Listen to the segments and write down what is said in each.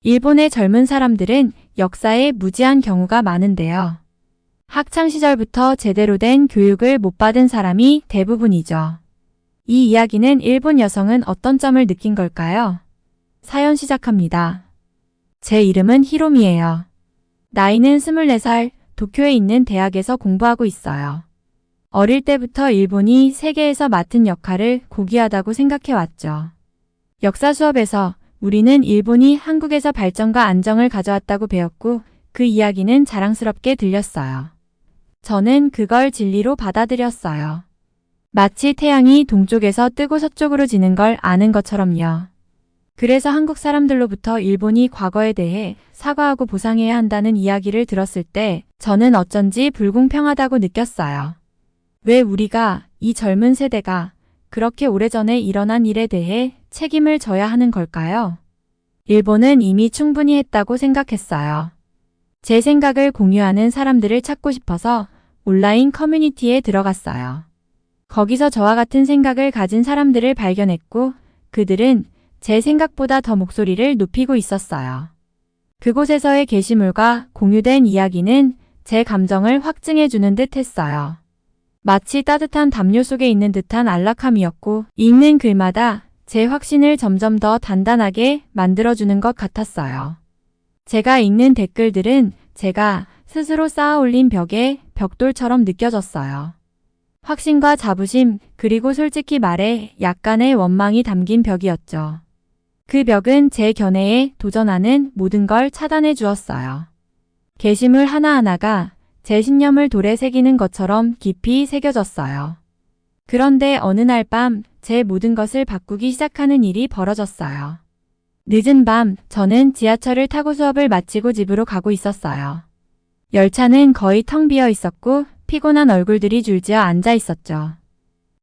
일본의 젊은 사람들은 역사에 무지한 경우가 많은데요. 학창 시절부터 제대로 된 교육을 못 받은 사람이 대부분이죠. 이 이야기는 일본 여성은 어떤 점을 느낀 걸까요? 사연 시작합니다. 제 이름은 히로미예요. 나이는 24살, 도쿄에 있는 대학에서 공부하고 있어요. 어릴 때부터 일본이 세계에서 맡은 역할을 고귀하다고 생각해왔죠. 역사 수업에서 우리는 일본이 한국에서 발전과 안정을 가져왔다고 배웠고 그 이야기는 자랑스럽게 들렸어요. 저는 그걸 진리로 받아들였어요. 마치 태양이 동쪽에서 뜨고 서쪽으로 지는 걸 아는 것처럼요. 그래서 한국 사람들로부터 일본이 과거에 대해 사과하고 보상해야 한다는 이야기를 들었을 때 저는 어쩐지 불공평하다고 느꼈어요. 왜 우리가, 이 젊은 세대가 그렇게 오래전에 일어난 일에 대해 책임을 져야 하는 걸까요? 일본은 이미 충분히 했다고 생각했어요. 제 생각을 공유하는 사람들을 찾고 싶어서 온라인 커뮤니티에 들어갔어요. 거기서 저와 같은 생각을 가진 사람들을 발견했고 그들은 제 생각보다 더 목소리를 높이고 있었어요. 그곳에서의 게시물과 공유된 이야기는 제 감정을 확증해주는 듯 했어요. 마치 따뜻한 담요 속에 있는 듯한 안락함이었고 읽는 글마다 제 확신을 점점 더 단단하게 만들어주는 것 같았어요. 제가 읽는 댓글들은 제가 스스로 쌓아 올린 벽의 벽돌처럼 느껴졌어요. 확신과 자부심, 그리고 솔직히 말해 약간의 원망이 담긴 벽이었죠. 그 벽은 제 견해에 도전하는 모든 걸 차단해 주었어요. 게시물 하나하나가 제 신념을 돌에 새기는 것처럼 깊이 새겨졌어요. 그런데 어느 날 밤 제 모든 것을 바꾸기 시작하는 일이 벌어졌어요. 늦은 밤 저는 지하철을 타고 수업을 마치고 집으로 가고 있었어요. 열차는 거의 텅 비어 있었고 피곤한 얼굴들이 줄지어 앉아 있었죠.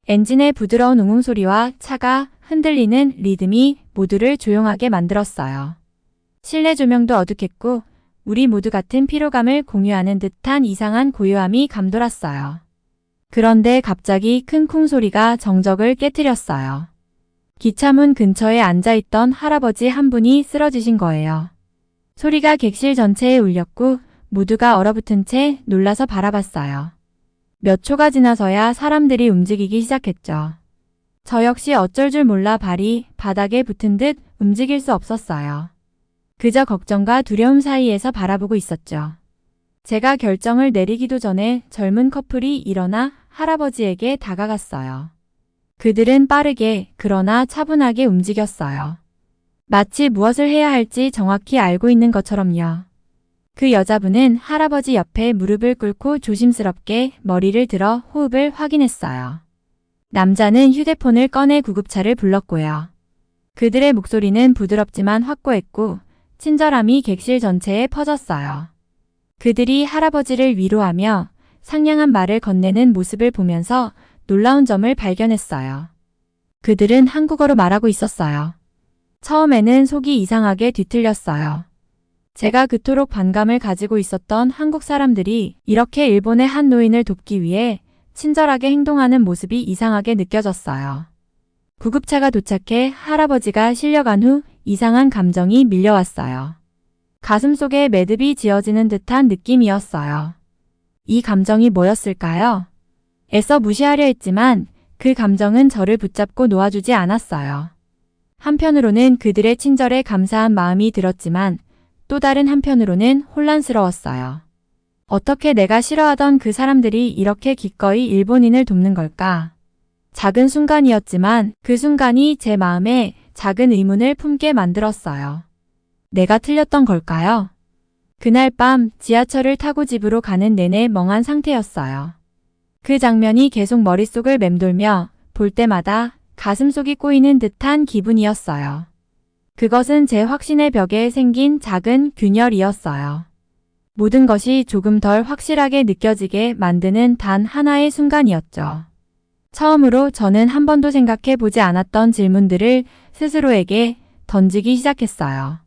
엔진의 부드러운 웅웅 소리와 차가 흔들리는 리듬이 모두를 조용하게 만들었어요. 실내 조명도 어둑했고 우리 모두 같은 피로감을 공유하는 듯한 이상한 고요함이 감돌았어요. 그런데 갑자기 큰 쿵 소리가 정적을 깨트렸어요. 기차문 근처에 앉아있던 할아버지 한 분이 쓰러지신 거예요. 소리가 객실 전체에 울렸고 모두가 얼어붙은 채 놀라서 바라봤어요. 몇 초가 지나서야 사람들이 움직이기 시작했죠. 저 역시 어쩔 줄 몰라 발이 바닥에 붙은 듯 움직일 수 없었어요. 그저 걱정과 두려움 사이에서 바라보고 있었죠. 제가 결정을 내리기도 전에 젊은 커플이 일어나 할아버지에게 다가갔어요. 그들은 빠르게 그러나 차분하게 움직였어요. 마치 무엇을 해야 할지 정확히 알고 있는 것처럼요. 그 여자분은 할아버지 옆에 무릎을 꿇고 조심스럽게 머리를 들어 호흡을 확인했어요. 남자는 휴대폰을 꺼내 구급차를 불렀고요. 그들의 목소리는 부드럽지만 확고했고 친절함이 객실 전체에 퍼졌어요. 그들이 할아버지를 위로하며 상냥한 말을 건네는 모습을 보면서 놀라운 점을 발견했어요. 그들은 한국어로 말하고 있었어요. 처음에는 속이 이상하게 뒤틀렸어요. 제가 그토록 반감을 가지고 있었던 한국 사람들이 이렇게 일본의 한 노인을 돕기 위해 친절하게 행동하는 모습이 이상하게 느껴졌어요. 구급차가 도착해 할아버지가 실려간 후 이상한 감정이 밀려왔어요. 가슴속에 매듭이 지어지는 듯한 느낌이었어요. 이 감정이 뭐였을까요? 애써 무시하려 했지만 그 감정은 저를 붙잡고 놓아주지 않았어요. 한편으로는 그들의 친절에 감사한 마음이 들었지만 또 다른 한편으로는 혼란스러웠어요. 어떻게 내가 싫어하던 그 사람들이 이렇게 기꺼이 일본인을 돕는 걸까? 작은 순간이었지만 그 순간이 제 마음에 작은 의문을 품게 만들었어요. 내가 틀렸던 걸까요? 그날 밤 지하철을 타고 집으로 가는 내내 멍한 상태였어요. 그 장면이 계속 머릿속을 맴돌며 볼 때마다 가슴속이 꼬이는 듯한 기분이었어요. 그것은 제 확신의 벽에 생긴 작은 균열이었어요. 모든 것이 조금 덜 확실하게 느껴지게 만드는 단 하나의 순간이었죠. 처음으로 저는 한 번도 생각해 보지 않았던 질문들을 스스로에게 던지기 시작했어요.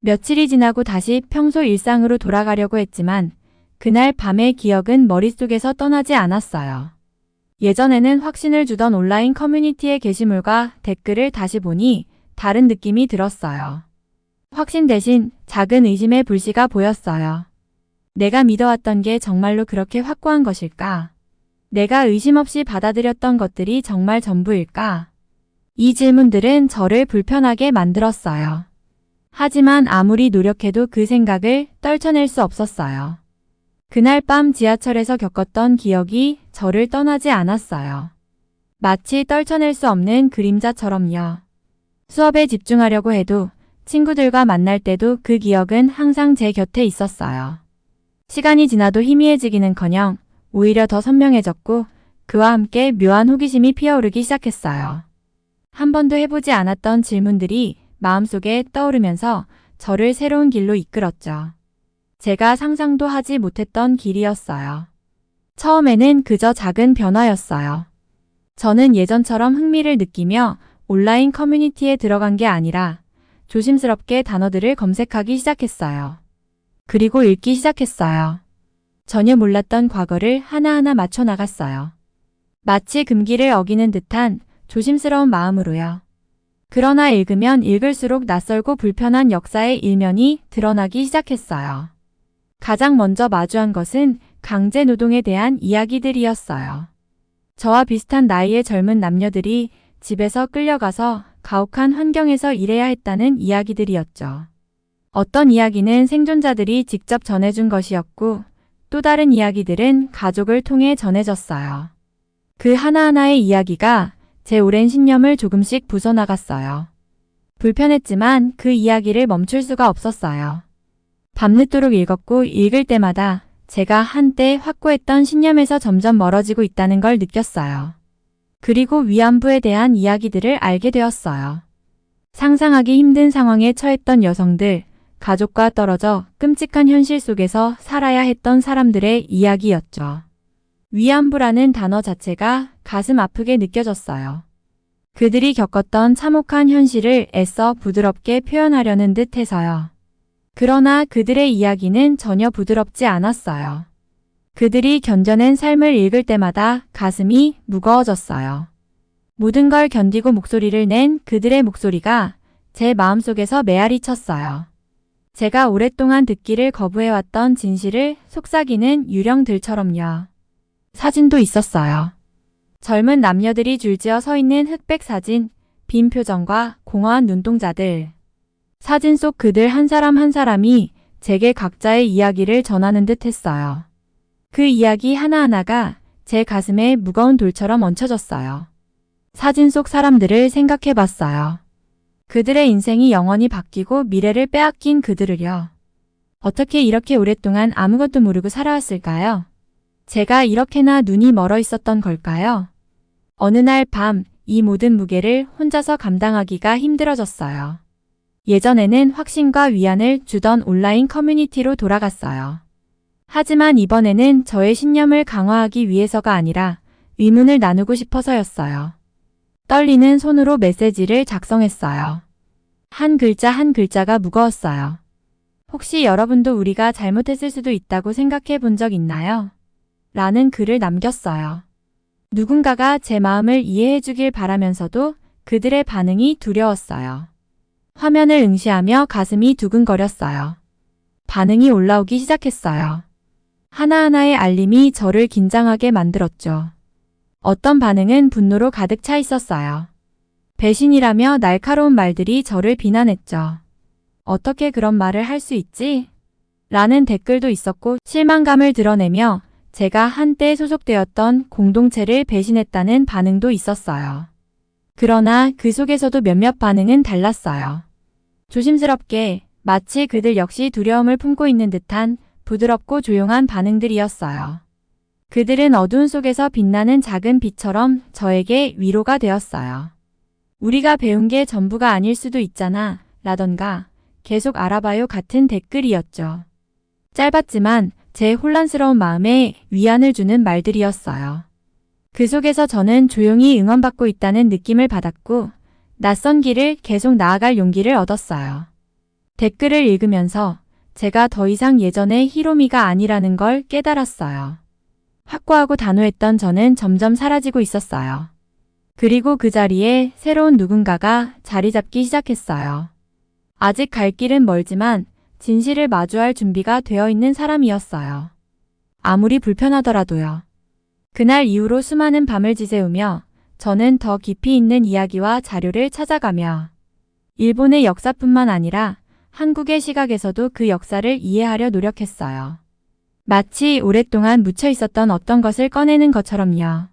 며칠이 지나고 다시 평소 일상으로 돌아가려고 했지만 그날 밤의 기억은 머릿속에서 떠나지 않았어요. 예전에는 확신을 주던 온라인 커뮤니티의 게시물과 댓글을 다시 보니 다른 느낌이 들었어요. 확신 대신 작은 의심의 불씨가 보였어요. 내가 믿어왔던 게 정말로 그렇게 확고한 것일까? 내가 의심 없이 받아들였던 것들이 정말 전부일까? 이 질문들은 저를 불편하게 만들었어요. 하지만 아무리 노력해도 그 생각을 떨쳐낼 수 없었어요. 그날 밤 지하철에서 겪었던 기억이 저를 떠나지 않았어요. 마치 떨쳐낼 수 없는 그림자처럼요. 수업에 집중하려고 해도 친구들과 만날 때도 그 기억은 항상 제 곁에 있었어요. 시간이 지나도 희미해지기는커녕 오히려 더 선명해졌고 그와 함께 묘한 호기심이 피어오르기 시작했어요. 한 번도 해보지 않았던 질문들이 마음속에 떠오르면서 저를 새로운 길로 이끌었죠. 제가 상상도 하지 못했던 길이었어요. 처음에는 그저 작은 변화였어요. 저는 예전처럼 흥미를 느끼며 온라인 커뮤니티에 들어간 게 아니라 조심스럽게 단어들을 검색하기 시작했어요. 그리고 읽기 시작했어요. 전혀 몰랐던 과거를 하나하나 맞춰 나갔어요. 마치 금기를 어기는 듯한 조심스러운 마음으로요. 그러나 읽으면 읽을수록 낯설고 불편한 역사의 일면이 드러나기 시작했어요. 가장 먼저 마주한 것은 강제 노동에 대한 이야기들이었어요. 저와 비슷한 나이의 젊은 남녀들이 집에서 끌려가서 가혹한 환경에서 일해야 했다는 이야기들이었죠. 어떤 이야기는 생존자들이 직접 전해준 것이었고 또 다른 이야기들은 가족을 통해 전해졌어요. 그 하나하나의 이야기가 제 오랜 신념을 조금씩 부숴나갔어요. 불편했지만 그 이야기를 멈출 수가 없었어요. 밤늦도록 읽었고 읽을 때마다 제가 한때 확고했던 신념에서 점점 멀어지고 있다는 걸 느꼈어요. 그리고 위안부에 대한 이야기들을 알게 되었어요. 상상하기 힘든 상황에 처했던 여성들, 가족과 떨어져 끔찍한 현실 속에서 살아야 했던 사람들의 이야기였죠. 위안부라는 단어 자체가 가슴 아프게 느껴졌어요. 그들이 겪었던 참혹한 현실을 애써 부드럽게 표현하려는 듯 해서요. 그러나 그들의 이야기는 전혀 부드럽지 않았어요. 그들이 견뎌낸 삶을 읽을 때마다 가슴이 무거워졌어요. 모든 걸 견디고 목소리를 낸 그들의 목소리가 제 마음속에서 메아리 쳤어요. 제가 오랫동안 듣기를 거부해왔던 진실을 속삭이는 유령들처럼요. 사진도 있었어요. 젊은 남녀들이 줄지어 서 있는 흑백 사진, 빈 표정과 공허한 눈동자들. 사진 속 그들 한 사람 한 사람이 제게 각자의 이야기를 전하는 듯 했어요. 그 이야기 하나하나가 제 가슴에 무거운 돌처럼 얹혀졌어요. 사진 속 사람들을 생각해 봤어요. 그들의 인생이 영원히 바뀌고 미래를 빼앗긴 그들을요. 어떻게 이렇게 오랫동안 아무것도 모르고 살아왔을까요? 제가 이렇게나 눈이 멀어 있었던 걸까요? 어느 날 밤 이 모든 무게를 혼자서 감당하기가 힘들어졌어요. 예전에는 확신과 위안을 주던 온라인 커뮤니티로 돌아갔어요. 하지만 이번에는 저의 신념을 강화하기 위해서가 아니라 의문을 나누고 싶어서였어요. 떨리는 손으로 메시지를 작성했어요. 한 글자 한 글자가 무거웠어요. 혹시 여러분도 우리가 잘못했을 수도 있다고 생각해 본 적 있나요? 라는 글을 남겼어요. 누군가가 제 마음을 이해해 주길 바라면서도 그들의 반응이 두려웠어요. 화면을 응시하며 가슴이 두근거렸어요. 반응이 올라오기 시작했어요. 하나하나의 알림이 저를 긴장하게 만들었죠. 어떤 반응은 분노로 가득 차 있었어요. 배신이라며 날카로운 말들이 저를 비난했죠. 어떻게 그런 말을 할 수 있지? 라는 댓글도 있었고 실망감을 드러내며 제가 한때 소속되었던 공동체를 배신했다는 반응도 있었어요. 그러나 그 속에서도 몇몇 반응은 달랐어요. 조심스럽게 마치 그들 역시 두려움을 품고 있는 듯한 부드럽고 조용한 반응들이었어요. 그들은 어두운 속에서 빛나는 작은 빛처럼 저에게 위로가 되었어요. 우리가 배운 게 전부가 아닐 수도 있잖아 라던가 계속 알아봐요 같은 댓글이었죠. 짧았지만 제 혼란스러운 마음에 위안을 주는 말들이었어요. 그 속에서 저는 조용히 응원받고 있다는 느낌을 받았고 낯선 길을 계속 나아갈 용기를 얻었어요. 댓글을 읽으면서 제가 더 이상 예전의 히로미가 아니라는 걸 깨달았어요. 확고하고 단호했던 저는 점점 사라지고 있었어요. 그리고 그 자리에 새로운 누군가가 자리 잡기 시작했어요. 아직 갈 길은 멀지만 진실을 마주할 준비가 되어 있는 사람이었어요. 아무리 불편하더라도요. 그날 이후로 수많은 밤을 지새우며 저는 더 깊이 있는 이야기와 자료를 찾아가며 일본의 역사뿐만 아니라 한국의 시각에서도 그 역사를 이해하려 노력했어요. 마치 오랫동안 묻혀 있었던 어떤 것을 꺼내는 것처럼요.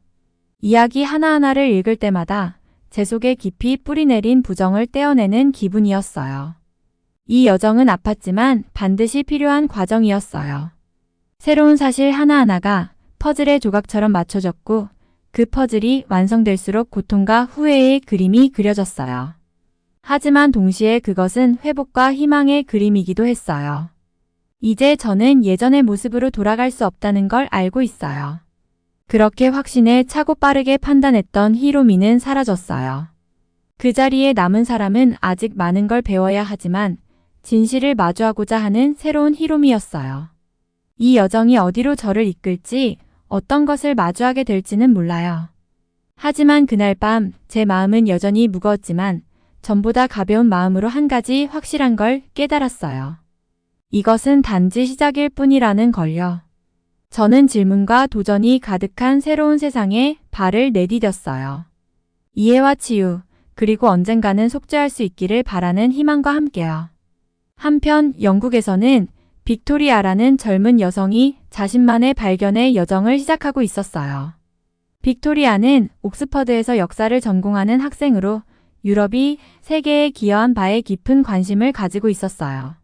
이야기 하나하나를 읽을 때마다 제 속에 깊이 뿌리내린 부정을 떼어내는 기분이었어요. 이 여정은 아팠지만 반드시 필요한 과정이었어요. 새로운 사실 하나하나가 퍼즐의 조각처럼 맞춰졌고 그 퍼즐이 완성될수록 고통과 후회의 그림이 그려졌어요. 하지만 동시에 그것은 회복과 희망의 그림이기도 했어요. 이제 저는 예전의 모습으로 돌아갈 수 없다는 걸 알고 있어요. 그렇게 확신에 차고 빠르게 판단했던 히로미는 사라졌어요. 그 자리에 남은 사람은 아직 많은 걸 배워야 하지만 진실을 마주하고자 하는 새로운 히로미였어요. 이 여정이 어디로 저를 이끌지 어떤 것을 마주하게 될지는 몰라요. 하지만 그날 밤 제 마음은 여전히 무거웠지만 전보다 가벼운 마음으로 한 가지 확실한 걸 깨달았어요. 이것은 단지 시작일 뿐이라는 걸요. 저는 질문과 도전이 가득한 새로운 세상에 발을 내디뎠어요. 이해와 치유, 그리고 언젠가는 속죄할 수 있기를 바라는 희망과 함께요. 한편 영국에서는 빅토리아라는 젊은 여성이 자신만의 발견의 여정을 시작하고 있었어요. 빅토리아는 옥스퍼드에서 역사를 전공하는 학생으로 유럽이 세계에 기여한 바에 깊은 관심을 가지고 있었어요.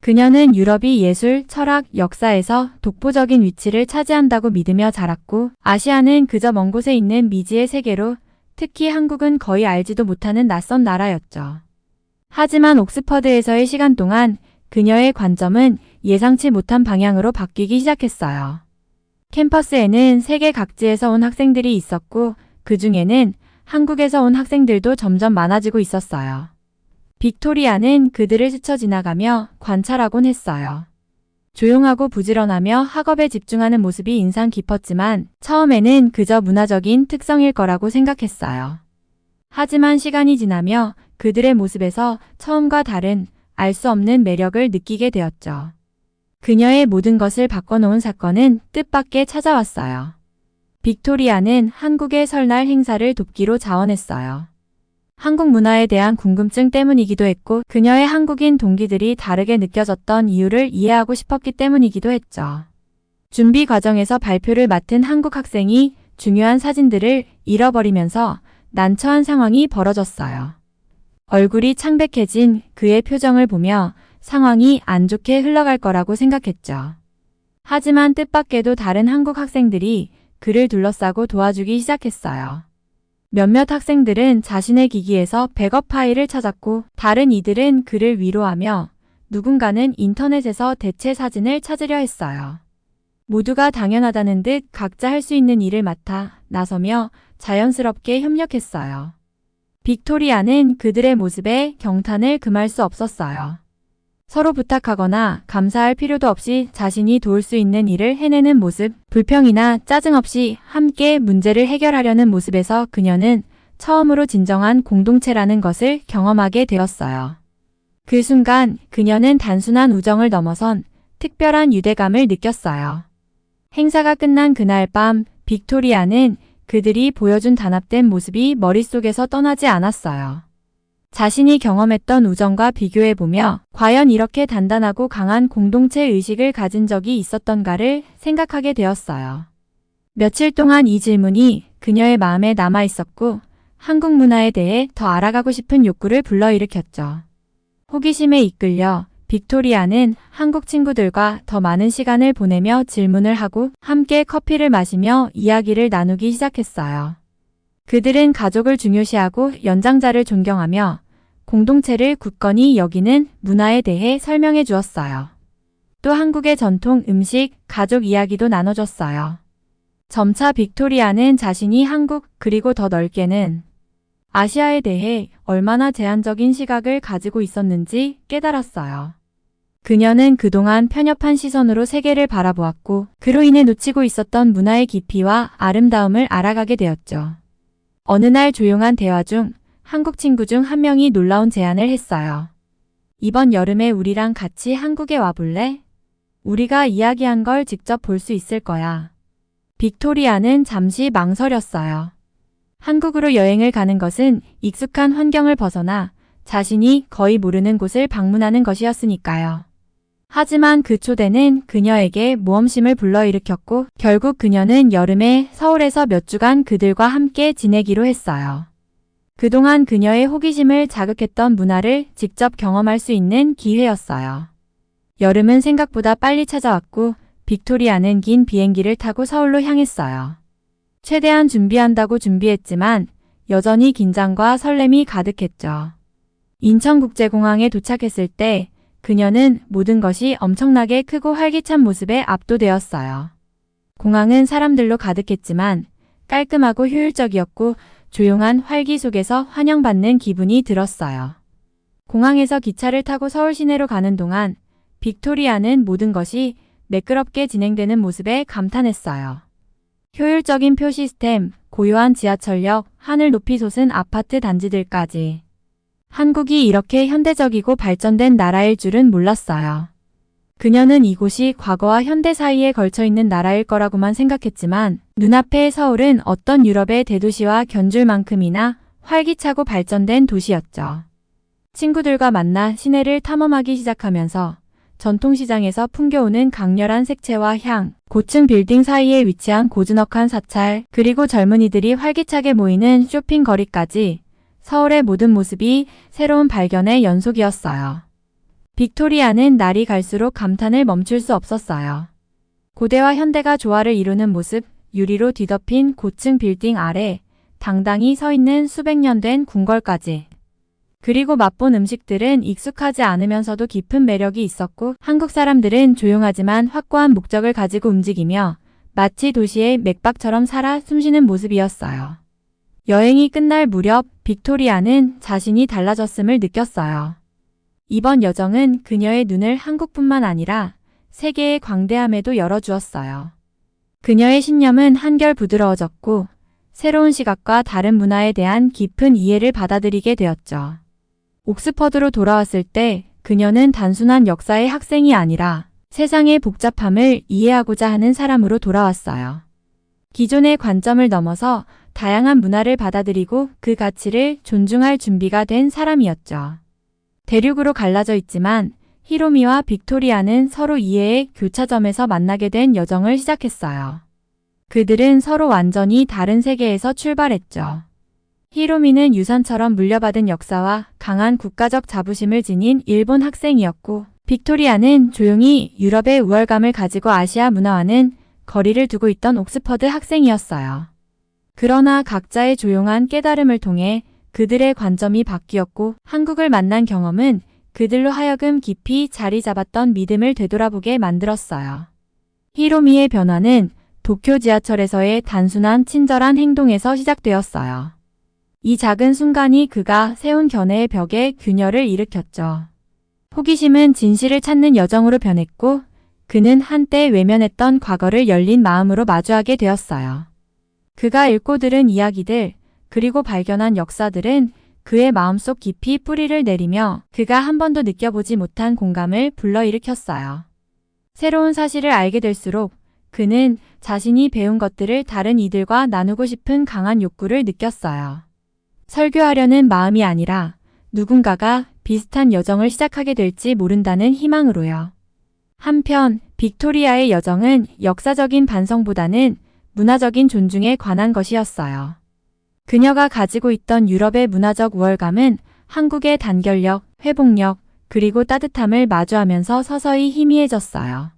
그녀는 유럽이 예술, 철학, 역사에서 독보적인 위치를 차지한다고 믿으며 자랐고 아시아는 그저 먼 곳에 있는 미지의 세계로 특히 한국은 거의 알지도 못하는 낯선 나라였죠. 하지만 옥스퍼드에서의 시간 동안 그녀의 관점은 예상치 못한 방향으로 바뀌기 시작했어요. 캠퍼스에는 세계 각지에서 온 학생들이 있었고 그 중에는 한국에서 온 학생들도 점점 많아지고 있었어요. 빅토리아는 그들을 스쳐 지나가며 관찰하곤 했어요. 조용하고 부지런하며 학업에 집중하는 모습이 인상 깊었지만 처음에는 그저 문화적인 특성일 거라고 생각했어요. 하지만 시간이 지나며 그들의 모습에서 처음과 다른 알 수 없는 매력을 느끼게 되었죠. 그녀의 모든 것을 바꿔놓은 사건은 뜻밖의 찾아왔어요. 빅토리아는 한국의 설날 행사를 돕기로 자원했어요. 한국 문화에 대한 궁금증 때문이기도 했고 그녀의 한국인 동기들이 다르게 느껴졌던 이유를 이해하고 싶었기 때문이기도 했죠. 준비 과정에서 발표를 맡은 한국 학생이 중요한 사진들을 잃어버리면서 난처한 상황이 벌어졌어요. 얼굴이 창백해진 그의 표정을 보며 상황이 안 좋게 흘러갈 거라고 생각했죠. 하지만 뜻밖에도 다른 한국 학생들이 그를 둘러싸고 도와주기 시작했어요. 몇몇 학생들은 자신의 기기에서 백업 파일을 찾았고 다른 이들은 그를 위로하며 누군가는 인터넷에서 대체 사진을 찾으려 했어요. 모두가 당연하다는 듯 각자 할 수 있는 일을 맡아 나서며 자연스럽게 협력했어요. 빅토리아는 그들의 모습에 경탄을 금할 수 없었어요. 서로 부탁하거나 감사할 필요도 없이 자신이 도울 수 있는 일을 해내는 모습, 불평이나 짜증 없이 함께 문제를 해결하려는 모습에서 그녀는 처음으로 진정한 공동체라는 것을 경험하게 되었어요. 그 순간 그녀는 단순한 우정을 넘어선 특별한 유대감을 느꼈어요. 행사가 끝난 그날 밤 빅토리아는 그들이 보여준 단합된 모습이 머릿속에서 떠나지 않았어요. 자신이 경험했던 우정과 비교해보며 과연 이렇게 단단하고 강한 공동체 의식을 가진 적이 있었던가를 생각하게 되었어요. 며칠 동안 이 질문이 그녀의 마음에 남아있었고 한국 문화에 대해 더 알아가고 싶은 욕구를 불러일으켰죠. 호기심에 이끌려 빅토리아는 한국 친구들과 더 많은 시간을 보내며 질문을 하고 함께 커피를 마시며 이야기를 나누기 시작했어요. 그들은 가족을 중요시하고 연장자를 존경하며 공동체를 굳건히 여기는 문화에 대해 설명해 주었어요. 또 한국의 전통 음식, 가족 이야기도 나눠줬어요. 점차 빅토리아는 자신이 한국 그리고 더 넓게는 아시아에 대해 얼마나 제한적인 시각을 가지고 있었는지 깨달았어요. 그녀는 그동안 편협한 시선으로 세계를 바라보았고 그로 인해 놓치고 있었던 문화의 깊이와 아름다움을 알아가게 되었죠. 어느 날 조용한 대화 중 한국 친구 중 한 명이 놀라운 제안을 했어요. 이번 여름에 우리랑 같이 한국에 와볼래? 우리가 이야기한 걸 직접 볼 수 있을 거야. 빅토리아는 잠시 망설였어요. 한국으로 여행을 가는 것은 익숙한 환경을 벗어나 자신이 거의 모르는 곳을 방문하는 것이었으니까요. 하지만 그 초대는 그녀에게 모험심을 불러일으켰고 결국 그녀는 여름에 서울에서 몇 주간 그들과 함께 지내기로 했어요. 그동안 그녀의 호기심을 자극했던 문화를 직접 경험할 수 있는 기회였어요. 여름은 생각보다 빨리 찾아왔고 빅토리아는 긴 비행기를 타고 서울로 향했어요. 최대한 준비한다고 준비했지만 여전히 긴장과 설렘이 가득했죠. 인천국제공항에 도착했을 때 그녀는 모든 것이 엄청나게 크고 활기찬 모습에 압도되었어요. 공항은 사람들로 가득했지만 깔끔하고 효율적이었고 조용한 활기 속에서 환영받는 기분이 들었어요. 공항에서 기차를 타고 서울 시내로 가는 동안 빅토리아는 모든 것이 매끄럽게 진행되는 모습에 감탄했어요. 효율적인 표 시스템, 고요한 지하철역, 하늘 높이 솟은 아파트 단지들까지. 한국이 이렇게 현대적이고 발전된 나라일 줄은 몰랐어요. 그녀는 이곳이 과거와 현대 사이에 걸쳐 있는 나라일 거라고만 생각했지만 눈앞의 서울은 어떤 유럽의 대도시와 견줄 만큼이나 활기차고 발전된 도시였죠. 친구들과 만나 시내를 탐험하기 시작하면서 전통시장에서 풍겨오는 강렬한 색채와 향, 고층 빌딩 사이에 위치한 고즈넉한 사찰, 그리고 젊은이들이 활기차게 모이는 쇼핑 거리까지 서울의 모든 모습이 새로운 발견의 연속이었어요. 빅토리아는 날이 갈수록 감탄을 멈출 수 없었어요. 고대와 현대가 조화를 이루는 모습, 유리로 뒤덮인 고층 빌딩 아래 당당히 서 있는 수백 년 된 궁궐까지. 그리고 맛본 음식들은 익숙하지 않으면서도 깊은 매력이 있었고 한국 사람들은 조용하지만 확고한 목적을 가지고 움직이며 마치 도시의 맥박처럼 살아 숨쉬는 모습이었어요. 여행이 끝날 무렵 빅토리아는 자신이 달라졌음을 느꼈어요. 이번 여정은 그녀의 눈을 한국뿐만 아니라 세계의 광대함에도 열어주었어요. 그녀의 신념은 한결 부드러워졌고 새로운 시각과 다른 문화에 대한 깊은 이해를 받아들이게 되었죠. 옥스퍼드로 돌아왔을 때 그녀는 단순한 역사의 학생이 아니라 세상의 복잡함을 이해하고자 하는 사람으로 돌아왔어요. 기존의 관점을 넘어서 다양한 문화를 받아들이고 그 가치를 존중할 준비가 된 사람이었죠. 대륙으로 갈라져 있지만 히로미와 빅토리아는 서로 이해의 교차점에서 만나게 된 여정을 시작했어요. 그들은 서로 완전히 다른 세계에서 출발했죠. 히로미는 유산처럼 물려받은 역사와 강한 국가적 자부심을 지닌 일본 학생이었고 빅토리아는 조용히 유럽의 우월감을 가지고 아시아 문화와는 거리를 두고 있던 옥스퍼드 학생이었어요. 그러나 각자의 조용한 깨달음을 통해 그들의 관점이 바뀌었고 한국을 만난 경험은 그들로 하여금 깊이 자리 잡았던 믿음을 되돌아보게 만들었어요. 히로미의 변화는 도쿄 지하철에서의 단순한 친절한 행동에서 시작되었어요. 이 작은 순간이 그가 세운 견해의 벽에 균열을 일으켰죠. 호기심은 진실을 찾는 여정으로 변했고 그는 한때 외면했던 과거를 열린 마음으로 마주하게 되었어요. 그가 읽고 들은 이야기들, 그리고 발견한 역사들은 그의 마음속 깊이 뿌리를 내리며 그가 한 번도 느껴보지 못한 공감을 불러일으켰어요. 새로운 사실을 알게 될수록 그는 자신이 배운 것들을 다른 이들과 나누고 싶은 강한 욕구를 느꼈어요. 설교하려는 마음이 아니라 누군가가 비슷한 여정을 시작하게 될지 모른다는 희망으로요. 한편 빅토리아의 여정은 역사적인 반성보다는 문화적인 존중에 관한 것이었어요. 그녀가 가지고 있던 유럽의 문화적 우월감은 한국의 단결력, 회복력, 그리고 따뜻함을 마주하면서 서서히 희미해졌어요.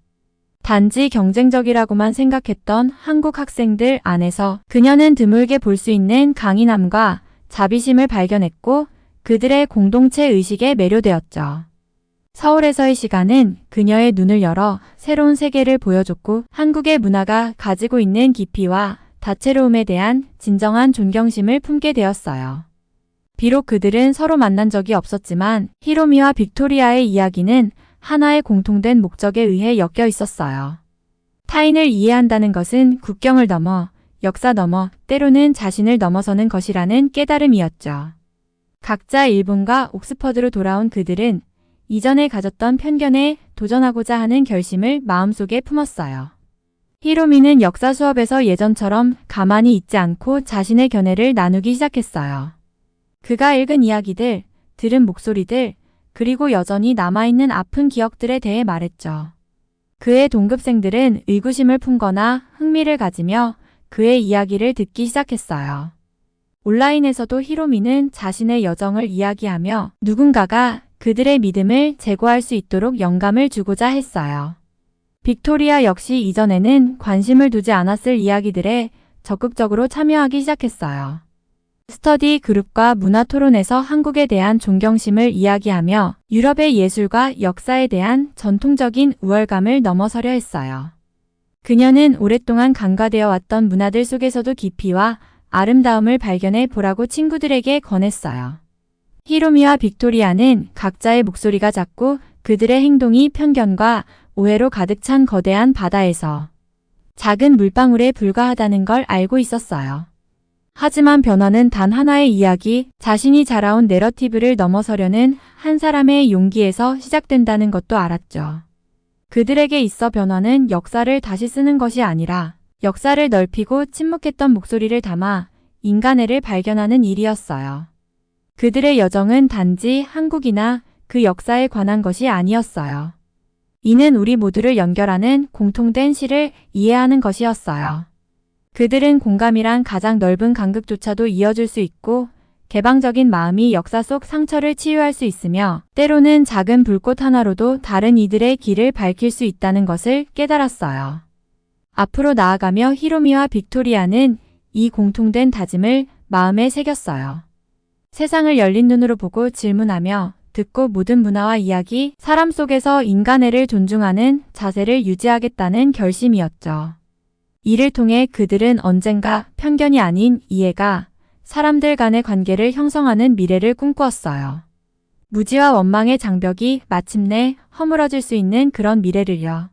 단지 경쟁적이라고만 생각했던 한국 학생들 안에서 그녀는 드물게 볼 수 있는 강인함과 자비심을 발견했고 그들의 공동체 의식에 매료되었죠. 서울에서의 시간은 그녀의 눈을 열어 새로운 세계를 보여줬고 한국의 문화가 가지고 있는 깊이와 다채로움에 대한 진정한 존경심을 품게 되었어요. 비록 그들은 서로 만난 적이 없었지만 히로미와 빅토리아의 이야기는 하나의 공통된 목적에 의해 엮여 있었어요. 타인을 이해한다는 것은 국경을 넘어, 역사 넘어, 때로는 자신을 넘어서는 것이라는 깨달음이었죠. 각자 일본과 옥스퍼드로 돌아온 그들은 이전에 가졌던 편견에 도전하고자 하는 결심을 마음속에 품었어요. 히로미는 역사 수업에서 예전처럼 가만히 있지 않고 자신의 견해를 나누기 시작했어요. 그가 읽은 이야기들, 들은 목소리들, 그리고 여전히 남아있는 아픈 기억들에 대해 말했죠. 그의 동급생들은 의구심을 품거나 흥미를 가지며 그의 이야기를 듣기 시작했어요. 온라인에서도 히로미는 자신의 여정을 이야기하며 누군가가 그들의 믿음을 제고할 수 있도록 영감을 주고자 했어요. 빅토리아 역시 이전에는 관심을 두지 않았을 이야기들에 적극적으로 참여하기 시작했어요. 스터디 그룹과 문화 토론에서 한국에 대한 존경심을 이야기하며 유럽의 예술과 역사에 대한 전통적인 우월감을 넘어서려 했어요. 그녀는 오랫동안 간과되어 왔던 문화들 속에서도 깊이와 아름다움을 발견해 보라고 친구들에게 권했어요. 히로미와 빅토리아는 각자의 목소리가 작고 그들의 행동이 편견과 오해로 가득 찬 거대한 바다에서 작은 물방울에 불과하다는 걸 알고 있었어요. 하지만 변화는 단 하나의 이야기, 자신이 자라온 내러티브를 넘어서려는 한 사람의 용기에서 시작된다는 것도 알았죠. 그들에게 있어 변화는 역사를 다시 쓰는 것이 아니라 역사를 넓히고 침묵했던 목소리를 담아 인간애를 발견하는 일이었어요. 그들의 여정은 단지 한국이나 그 역사에 관한 것이 아니었어요. 이는 우리 모두를 연결하는 공통된 시를 이해하는 것이었어요. 그들은 공감이란 가장 넓은 간극조차도 이어줄 수 있고 개방적인 마음이 역사 속 상처를 치유할 수 있으며 때로는 작은 불꽃 하나로도 다른 이들의 길을 밝힐 수 있다는 것을 깨달았어요. 앞으로 나아가며 히로미와 빅토리아는 이 공통된 다짐을 마음에 새겼어요. 세상을 열린 눈으로 보고 질문하며 듣고 모든 문화와 이야기, 사람 속에서 인간애를 존중하는 자세를 유지하겠다는 결심이었죠. 이를 통해 그들은 언젠가 편견이 아닌 이해가 사람들 간의 관계를 형성하는 미래를 꿈꾸었어요. 무지와 원망의 장벽이 마침내 허물어질 수 있는 그런 미래를요.